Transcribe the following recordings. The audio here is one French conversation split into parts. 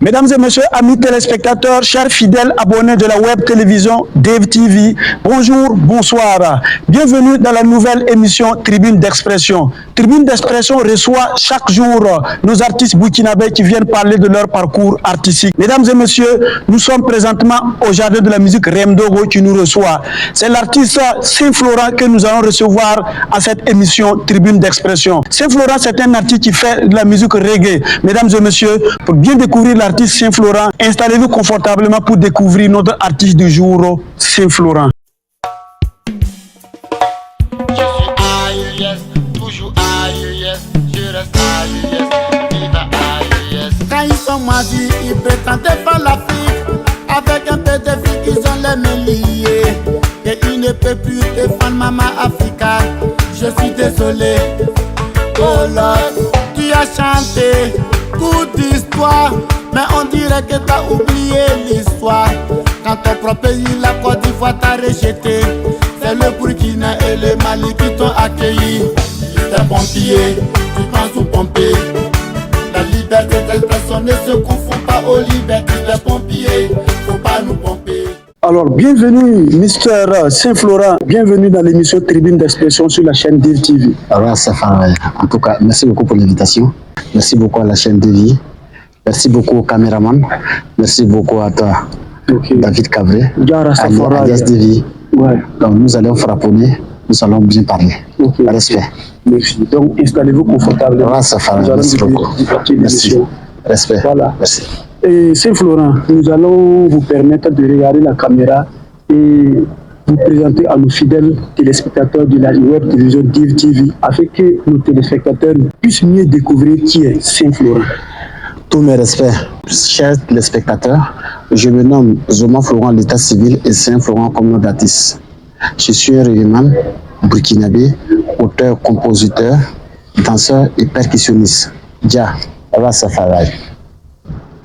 Mesdames et messieurs, amis téléspectateurs, chers fidèles abonnés de la web télévision Dave TV, bonjour, bonsoir. Bienvenue dans la nouvelle émission Tribune d'Expression. Tribune d'Expression reçoit chaque jour nos artistes burkinabés qui viennent parler de leur parcours artistique. Mesdames et messieurs, nous sommes présentement au Jardin de la musique Remdogo qui nous reçoit. C'est l'artiste Saint-Florent que nous allons recevoir à cette émission Tribune d'Expression. Saint-Florent, c'est un artiste qui fait de la musique reggae. Mesdames et messieurs, pour bien découvrir l'artiste Saint-Florent, installez-vous confortablement pour découvrir notre artiste du jour, Saint-Florent. Quand ils sont moisis, ils prétendent faire l'Afrique avec un peu de filles qui sont les mains liées. Et ils ne peuvent plus défendre Maman Africa. Je suis désolé. Oh Lord, tu as chanté toute l'histoire, mais on dirait que t'as oublié l'histoire. Quand ton propre pays, la Côte d'Ivoire, t'a rejeté, c'est le Burkina et le Mali qui t'ont accueilli. Les pompiers, tu penses aux pompiers. La liberté d'expression ne se confond pas aux libertés des pompiers. Faut pas nous pomper. Alors, bienvenue, Mr. Saint-Florent. Bienvenue dans l'émission Tribune d'Expression sur la chaîne Dave TV. Alors, en tout cas, merci beaucoup pour l'invitation. Merci beaucoup à la chaîne Dave. Merci beaucoup au caméraman. Merci beaucoup à toi, David Cabré, alias Dave. Ouais. Donc, nous allons frapponner. Nous allons bien parler. Respect. Merci. Donc, installez-vous confortablement. Merci beaucoup. Merci. Respect. Voilà. Merci. Et Saint-Florent, nous allons vous permettre de regarder la caméra et vous présenter à nos fidèles téléspectateurs de la web télévision Dave TV afin que nos téléspectateurs puissent mieux découvrir qui est Saint-Florent. Tous mes respects, chers téléspectateurs, je me nomme Zoma Florent, l'état civil, et Saint-Florent comme nom d'artiste. Je suis un régional burkinabé, auteur, compositeur, danseur et percussionniste. Dia, Rassafari.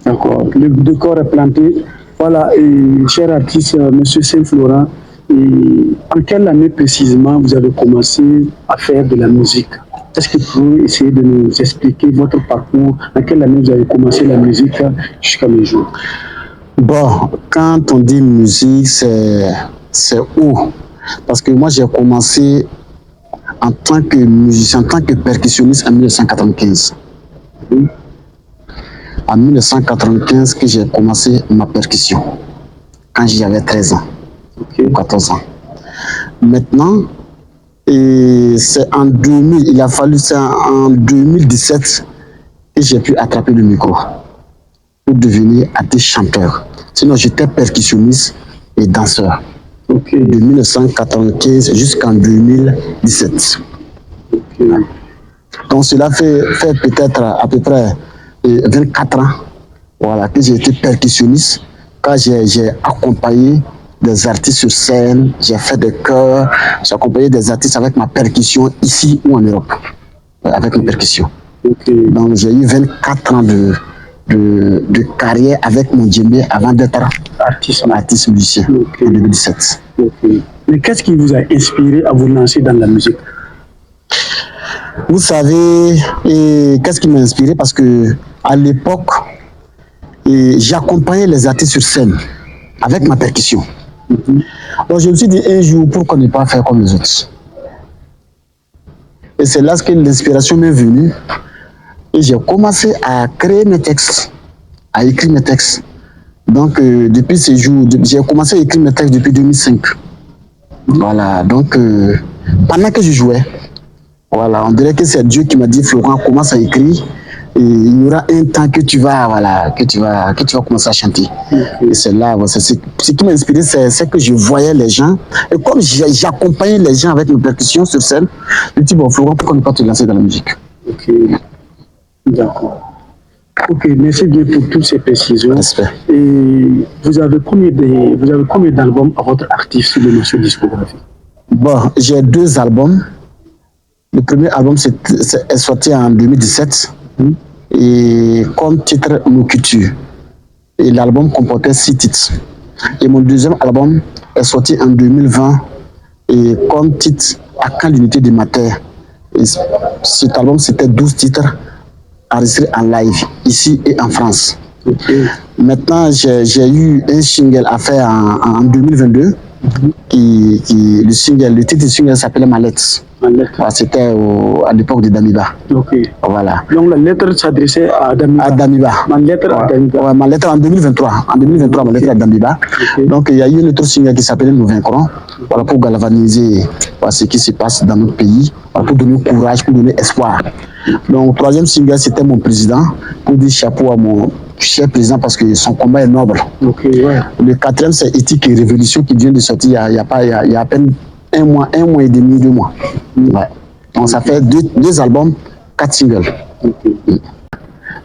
D'accord, le décor est planté. Voilà, et cher artiste, monsieur Saint-Florent, en quelle année précisément vous avez commencé à faire de la musique? Est-ce que vous pouvez essayer de nous expliquer votre parcours? En quelle année vous avez commencé la musique jusqu'à mes jours? Bon, quand on dit musique, c'est où? Parce que moi, j'ai commencé en tant que musicien, en tant que percussionniste en 1995. En 1995 que j'ai commencé ma percussion, quand j'avais 13 ans, 14 ans. Maintenant, c'est en 2000, il a fallu, c'est en 2017 que j'ai pu attraper le micro pour devenir artiste chanteur. Sinon, j'étais percussionniste et danseur. De 1995 jusqu'en 2017. Donc cela fait peut-être à peu près 24 ans, voilà, que j'ai été percussionniste. Quand j'ai accompagné des artistes sur scène, j'ai fait des chœurs, j'ai accompagné des artistes avec ma percussion ici ou en Europe, avec ma percussion. Donc j'ai eu 24 ans de carrière avec mon djembé avant d'être artiste musicien en 2017. Mais qu'est-ce qui vous a inspiré à vous lancer dans la musique? Vous savez, qu'est-ce qui m'a inspiré? Parce que à l'époque, j'accompagnais les artistes sur scène avec ma percussion. Donc je me suis dit un jour, pourquoi ne pas faire comme les autres? Et c'est là que l'inspiration m'est venue. Et j'ai commencé à créer mes textes, à écrire mes textes. Donc depuis ce jour, j'ai commencé à écrire mes textes depuis 2005. Voilà, donc pendant que je jouais, voilà, on dirait que c'est Dieu qui m'a dit, Florent, commence à écrire. Et il y aura un temps que tu vas, voilà, que tu vas commencer à chanter. Et c'est là, ce qui m'a inspiré, c'est que je voyais les gens. Et comme j'accompagnais les gens avec mes percussions sur scène, je me dis, bon, Florent, pourquoi ne pas te lancer dans la musique? D'accord. Ok, merci bien pour toutes ces précisions. Respect. Et vous avez combien d'albums à votre actif sur le marché discographique? Bon, j'ai 2 albums. Le premier album est sorti en 2017 et comme titre Nos Cultures. Et l'album comportait 6 titres. Et mon deuxième album est sorti en 2020 et comme titre À quand l'unité de ma terre. Et cet album c'était 12 titres enregistrés en live ici et en France. Maintenant, j'ai eu un single à faire en 2022. Le titre du single s'appelait Ma lettre. C'était à l'époque de Damiba. Voilà. Donc la lettre s'adressait à Damiba. À Damiba. Ma lettre à Damiba. Ma lettre en 2023. En 2023, ma lettre à Damiba. Donc il y a eu un autre single qui s'appelait Nous vaincrons. Voilà, pour galvaniser ce qui se passe dans notre pays. Voilà, pour donner courage, pour donner espoir. Donc le troisième single, c'était Mon président. Pour dire chapeau à mon cher président parce que son combat est noble. Le quatrième, c'est Éthique et Révolution qui vient de sortir il y a à peine un mois et demi, 2 mois. Ouais. Donc ça fait deux albums, 4 singles.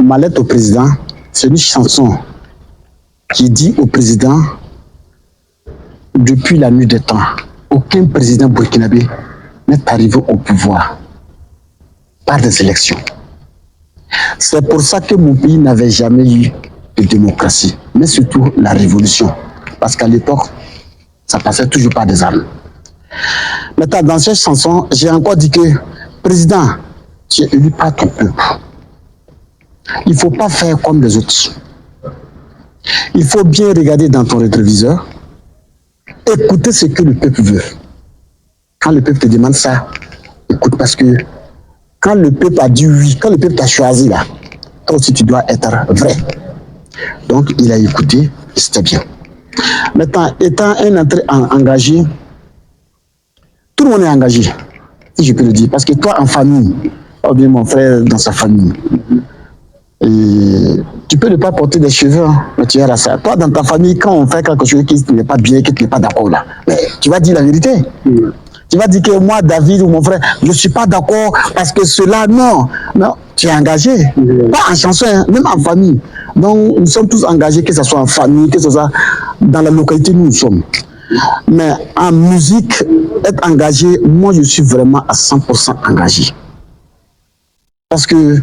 Ma lettre au président, c'est une chanson qui dit au président, depuis la nuit des temps, aucun président burkinabé n'est arrivé au pouvoir par des élections. C'est pour ça que mon pays n'avait jamais eu de démocratie, mais surtout la révolution. Parce qu'à l'époque, ça passait toujours par des armes. Maintenant, dans cette chanson, j'ai encore dit que, président, tu es élu par ton peuple. Il ne faut pas faire comme les autres. Il faut bien regarder dans ton rétroviseur, écouter ce que le peuple veut. Quand le peuple te demande ça, écoute, parce que quand le peuple a dit oui, quand le peuple t'a choisi là, toi aussi tu dois être vrai. Donc il a écouté et c'était bien. Maintenant, étant un entrée engagé, tout le monde est engagé, si je peux le dire. Parce que toi en famille, ou bien mon frère dans sa famille, et tu peux ne pas porter des cheveux, hein, mais tu es à ça. Toi dans ta famille, quand on fait quelque chose qui n'est pas bien, qui n'est pas d'accord là, mais tu vas dire la vérité. Tu vas dire que moi, David ou mon frère, je ne suis pas d'accord parce que cela, non. Non, tu es engagé. Pas en chanson, hein, même en famille. Donc, nous sommes tous engagés, que ce soit en famille, que ce soit dans la localité où nous sommes. Mais en musique, être engagé, moi, je suis vraiment à 100% engagé. Parce que,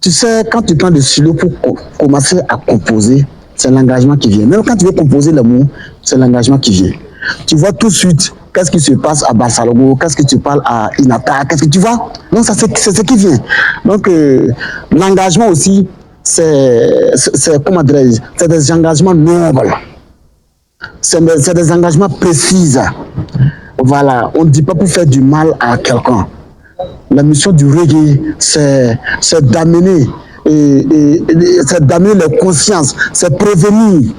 tu sais, quand tu prends des stylos pour commencer à composer, c'est l'engagement qui vient. Même quand tu veux composer l'amour, c'est l'engagement qui vient. Tu vois tout de suite qu'est-ce qui se passe à Barcelone, qu'est-ce que tu parles à Inata, qu'est-ce que tu vois. Donc c'est ce qui vient. Donc l'engagement aussi, c'est comment dirais-je, c'est des engagements nobles. C'est des engagements précis. Voilà, on ne dit pas pour faire du mal à quelqu'un. La mission du reggae, c'est d'amener c'est d'amener les consciences, c'est prévenir,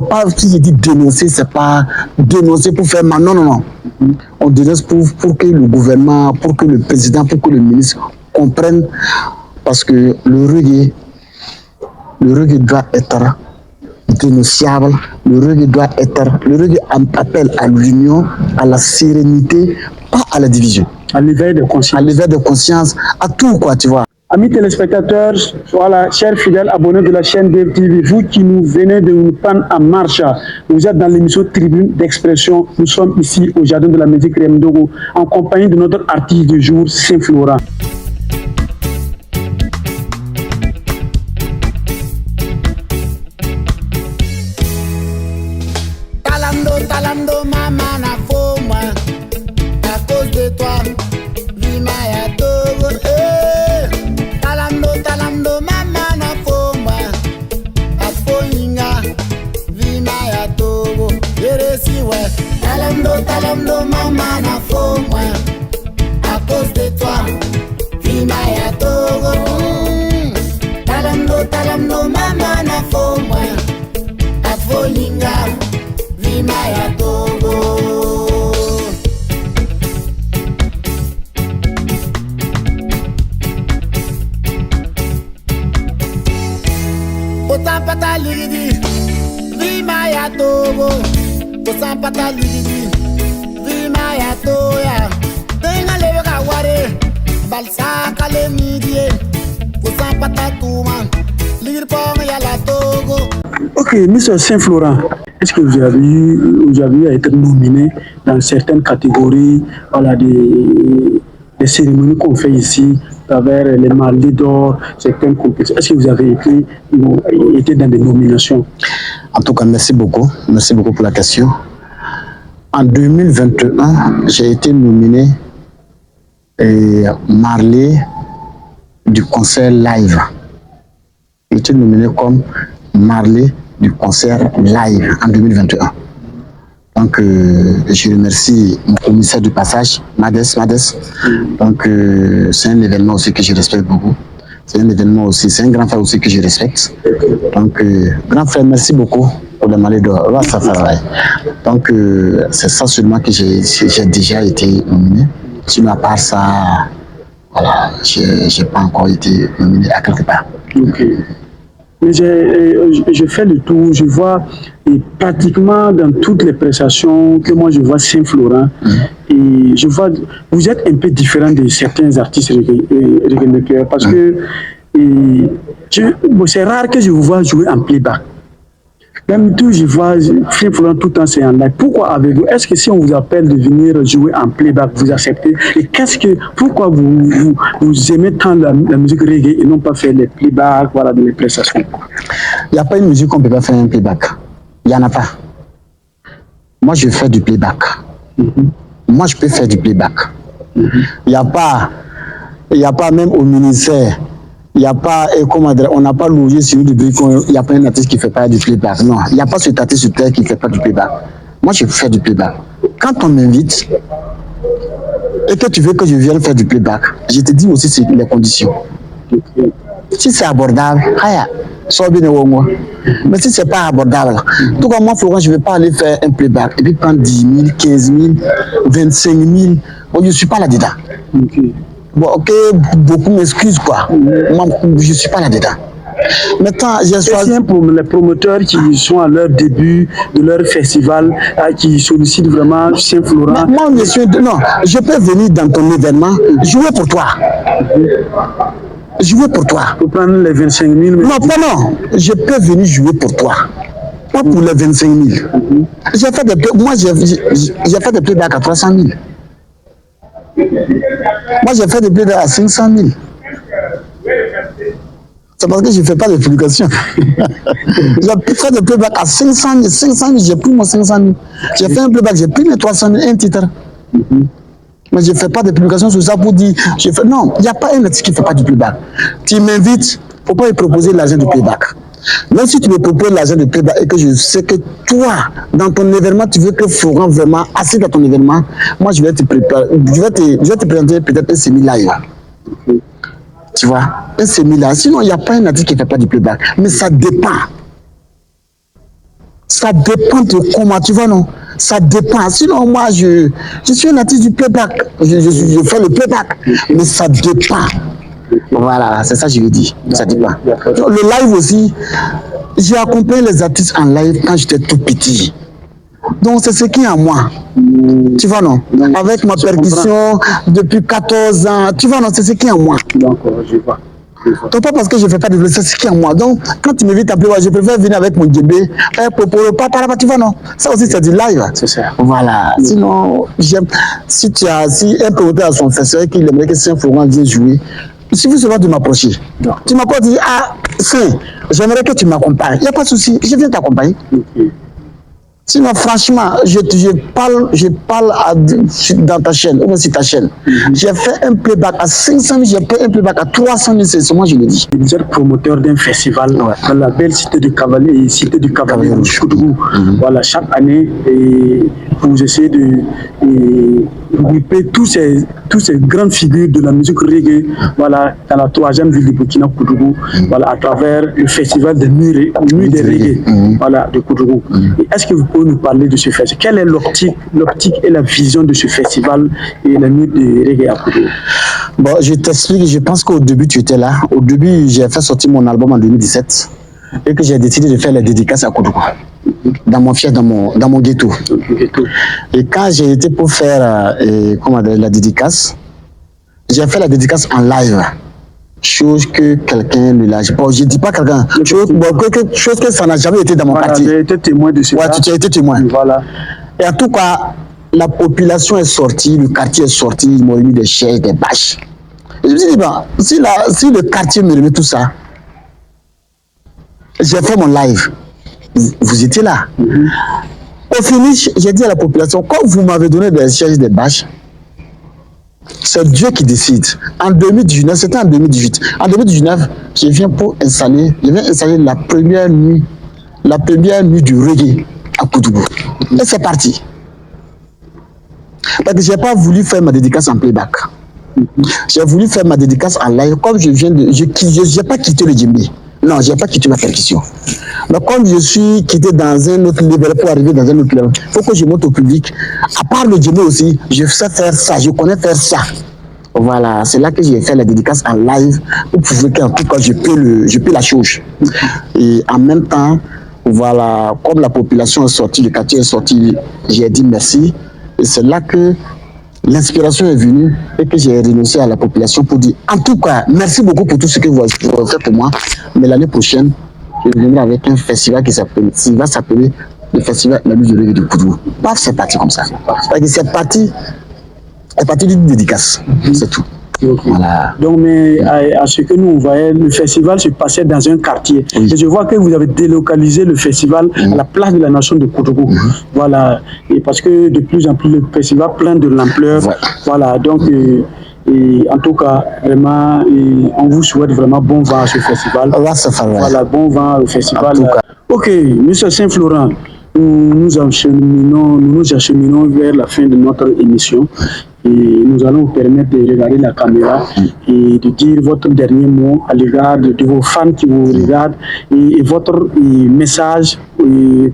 pas si je dis dénoncer, c'est pas dénoncer pour faire mal, non. On dénonce pour que le gouvernement, pour que le président, pour que le ministre comprennent, parce que le reggae doit être dénonçable, le reggae appelle à l'union, à la sérénité, pas à la division. À l'éveil de conscience. À l'éveil de conscience, à tout quoi, tu vois. Amis téléspectateurs, voilà, chers fidèles abonnés de la chaîne Dev TV, vous qui nous venez de nous prendre en marche, vous êtes dans l'émission Tribune d'Expression. Nous sommes ici au Jardin de la Musique Remdogo, en compagnie de notre artiste du jour, Saint Flora. Talando, maman, na faux, à cause de toi, Vima ya Togo, Talando, maman, na faux, à Foinga, Vima ya Togo, Yeresi, ouais, Talando, maman, na faux, à cause de toi, Vima ya Togo, Talando, maman, na faux, à Foinga, Vimaya Togo. Otampata ligidi, Vimaya Togo. Otampata ligidi, Vimaya Toya. Tenga leve kaware, balsa kale midie. Otampata tuma, ligidi pong yala Togo. Ok, Monsieur Saint-Florent, est-ce que vous avez eu à être nominé dans certaines catégories, voilà, des cérémonies qu'on fait ici, à travers les Marley d'or, certaines compétitions? Est-ce que vous avez été dans des nominations? En tout cas, merci beaucoup pour la question. En 2021, j'ai été nominé Marley du concert live. été nominé comme Marley du concert live en 2021. Donc, je remercie mon commissaire du passage, Mades. Donc, c'est un événement aussi que je respecte beaucoup. C'est un événement aussi, c'est un grand frère aussi que je respecte. Donc, grand frère, merci beaucoup pour le Marley d'or. Donc, c'est ça seulement que j'ai déjà été nominé. Sinon, à part ça, voilà, je n'ai pas encore été nominé à quelque part. Okay. Mais je fais le tour, je vois et pratiquement dans toutes les prestations que moi je vois Saint-Florent, et je vois, vous êtes un peu différent de certains artistes reggae parce que c'est rare que je vous vois jouer en playback. Même tout, je vois Saint-Florent tout le temps c'est en live. Pourquoi avez-vous? Est-ce que si on vous appelle de venir jouer en playback, vous acceptez? Et pourquoi vous aimez tant la musique reggae et non pas faire les playbacks, voilà, dans les prestations? Il n'y a pas une musique qu'on ne peut pas faire un playback. Il n'y en a pas. Moi, je fais du playback. Moi, je peux faire du playback. Il n'y a pas même au ministère. Il n'y a pas, on n'a pas logé sur le bricon, il n'y a pas un artiste qui ne fait pas du playback. Non, il n'y a pas cet artiste sur terre qui ne fait pas du playback. Moi, je fais du playback. Quand on m'invite et que tu veux que je vienne faire du playback, je te dis aussi les conditions. Si c'est abordable, sois bien au moins. Mais si ce n'est pas abordable, tout comme moi, Florent, je ne vais pas aller faire un playback et puis prendre 10 000, 15 000, 25 000. Bon, je ne suis pas là-dedans. Bon, ok, beaucoup m'excusent quoi. Moi, je ne suis pas là-dedans. Maintenant, j'ai choisi. Pour les promoteurs qui sont à leur début de leur festival, qui sollicitent vraiment Saint-Florent. Moi, monsieur, non, je peux venir dans ton événement, jouer pour toi. Jouer pour toi. Pour prendre les 25 000. Non, je peux venir jouer pour toi. Pas pour les 25 000. Moi, j'ai fait des playbacks à 300 000. Moi, j'ai fait des playbacks à 500 000. C'est parce que je ne fais pas de publication. J'ai fait des playbacks à 500 000. 500 000, j'ai pris mon 500 000. J'ai fait un playback, j'ai pris mes 300 000, un titre. Mais je ne fais pas de publication sur ça pour dire. Non, il n'y a pas un artiste qui ne fait pas du playback. Tu m'invites, il ne faut pas me proposer l'argent du playback. Même si tu me proposes l'argent de playback et que je sais que toi, dans ton événement, tu veux que Florent vraiment assis dans ton événement, moi je vais te préparer, je vais te présenter peut-être un semi-live. Tu vois, un semi-live. Sinon, il n'y a pas un artiste qui ne fait pas du playback. Mais ça dépend. Ça dépend de comment, tu vois, non? Ça dépend. Sinon, moi, je suis un artiste du playback. Je fais le playback. Mais ça dépend. Voilà, c'est ça que je veux dire. Ça dépend. Le live aussi, j'ai accompagné les artistes en live quand j'étais tout petit. Donc, c'est ce qui est en moi. Tu vois, non? Avec ma percussion depuis 14 ans. Tu vois, non? C'est ce qui est en moi. D'accord, je vois. Donc, pas parce que je ne fais pas de c'est ce qui est en moi. Donc, quand tu m'invites à pleurer, je préfère venir avec mon djembé. Tu vois, non? Ça aussi, c'est du live. C'est ça. Voilà. Sinon, j'aime. Si un promoteur a son festival et qu'il aimerait que Saint-Florent vienne jouer, il suffit seulement de m'approcher. Tu m'as pas dit, j'aimerais que tu m'accompagnes. Il n'y a pas de souci, je viens t'accompagner. Sinon, franchement, je parle dans ta chaîne, ou même sur ta chaîne. J'ai fait un playback à 500 000, j'ai fait un playback à 300 000, c'est moi je le dis. Vous êtes promoteur d'un festival dans la belle cité de Cavalier et cité du Cavalier de Choudou. Voilà, chaque année, vous essayez de regrouper tous ces grandes figures de la musique reggae, voilà, dans la 3e ville de Burkina Koudougou, voilà, à travers le festival des nuits des reggae, voilà, de Koudougou. Est-ce que vous pouvez nous parler de ce festival? Quelle est l'optique et la vision de ce festival et la nuit des reggae à Koudougou? Bon, je t'explique, je pense qu'au début tu étais là. Au début, j'ai fait sortir mon album en 2017 et que j'ai décidé de faire les dédicaces à Koudougou. Dans mon fief, dans mon ghetto. Et quand j'ai été pour faire la dédicace, j'ai fait la dédicace en live. Chose que quelqu'un ne l'a. Bon, je ne dis pas quelqu'un. Chose que ça n'a jamais été dans mon quartier. J'ai été témoin de cela. Ouais, tu as été témoin. Voilà. Et en tout cas, la population est sortie, le quartier est sorti, ils m'ont mis des chaises, des bâches. Et je me suis dit, bon, si le quartier me remet tout ça, j'ai fait mon live. Vous étiez là. Au finish, j'ai dit à la population, quand vous m'avez donné des chaises, des bâches, C'est Dieu qui décide. En 2019, c'était en 2018. En 2019, je viens installer la première nuit du reggae à Koudougou. Et c'est parti. Parce que je n'ai pas voulu faire ma dédicace en playback. J'ai voulu faire ma dédicace en live. Comme je viens de... Je n'ai pas quitté le djembé. Non, je n'ai pas quitté ma percussion. Mais comme je suis quitté dans un autre level pour arriver dans un autre level, il faut que je montre au public. À part le djembé aussi, je sais faire ça, je connais faire ça. Voilà, c'est là que j'ai fait la dédicace en live pour prouver qu'en tout cas, je peux la chose. Et en même temps, voilà, comme la population est sortie, le quartier est sorti, j'ai dit merci. Et c'est là que l'inspiration est venue et que j'ai renoncé à la population pour dire, en tout cas, merci beaucoup pour tout ce que vous avez fait pour moi. Mais l'année prochaine, je viendrai avec un festival qui va s'appeler le Festival La Nuit du Reggae de Koudougou. Paf, c'est parti comme ça. C'est parti d'une dédicace, c'est tout. Okay. Voilà. Donc, mais à ce que nous on voyait, le festival se passait dans un quartier. Oui. Et je vois que vous avez délocalisé le festival à la place de la nation de Koudougou. Voilà. Et parce que de plus en plus, le festival prend de l'ampleur. Ouais. Voilà. Donc, et en tout cas, vraiment, on vous souhaite vraiment bon vent à ce festival. Voilà, bon vent au festival. Ok, Monsieur Saint-Florent, nous nous acheminons vers la fin de notre émission. Et nous allons vous permettre de regarder la caméra et de dire votre dernier mot à l'égard de vos fans qui vous regardent et votre message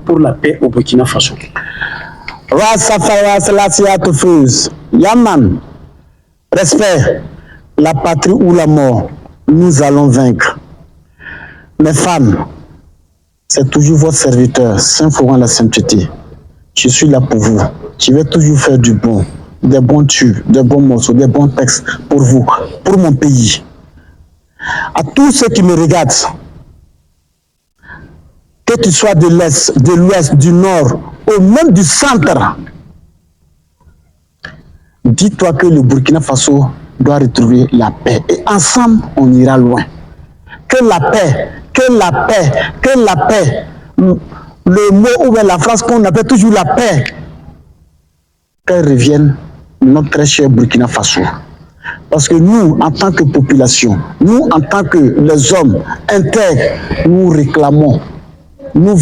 pour la paix au Burkina Faso. Yaman, respect, la patrie ou la mort, nous allons vaincre. Mes femmes, c'est toujours votre serviteur, Saint-Florent la sainteté. Je suis là pour vous. Je vais toujours faire du bon. Des bons tubes, des bons morceaux, des bons textes pour vous, pour mon pays. À tous ceux qui me regardent, que tu sois de l'Est, de l'Ouest, du Nord, ou même du centre, dis-toi que le Burkina Faso doit retrouver la paix. Et ensemble, on ira loin. Que la paix, que la paix, que la paix, le mot ou la phrase qu'on appelle toujours la paix, qu'elle revienne notre très cher Burkina Faso. Parce que nous, en tant que population, nous, en tant que les hommes intègres, nous réclamons, nous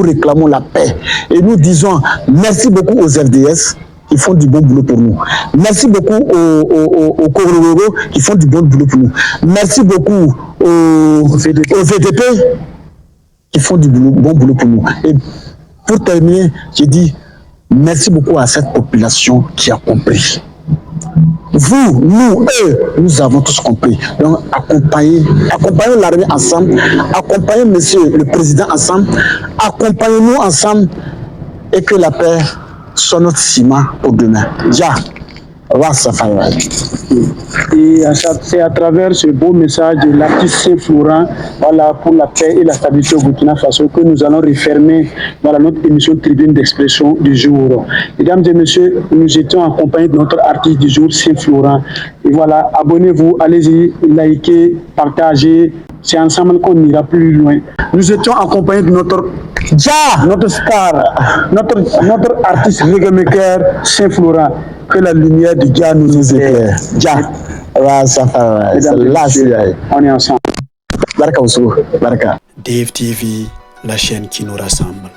réclamons la paix. Et nous disons merci beaucoup aux FDS qui font du bon boulot pour nous. Merci beaucoup aux Kororo qui font du bon boulot pour nous. Merci beaucoup aux VDP qui font du bon boulot pour nous. Et pour terminer, je dis merci beaucoup à cette population qui a compris. Vous, nous, eux, nous avons tous compris. Donc, accompagnons l'armée ensemble, accompagnons monsieur le président ensemble, accompagnons-nous ensemble et que la paix soit notre ciment pour demain. Ja. Et c'est à travers ce beau message de l'artiste Saint-Florent, voilà, pour la paix et la stabilité au Burkina Faso que nous allons refermer notre émission Tribune d'expression du jour. Mesdames et messieurs, nous étions accompagnés de notre artiste du jour Saint-Florent. Et voilà, abonnez-vous, allez-y, likez, partagez. C'est ensemble qu'on ira plus loin. Nous étions accompagnés de notre star, notre artiste reggae maker Saint-Florent. Que la lumière du Jah nous éclaire. Jah. On est ensemble. Baraka. Dave TV, la chaîne qui nous rassemble.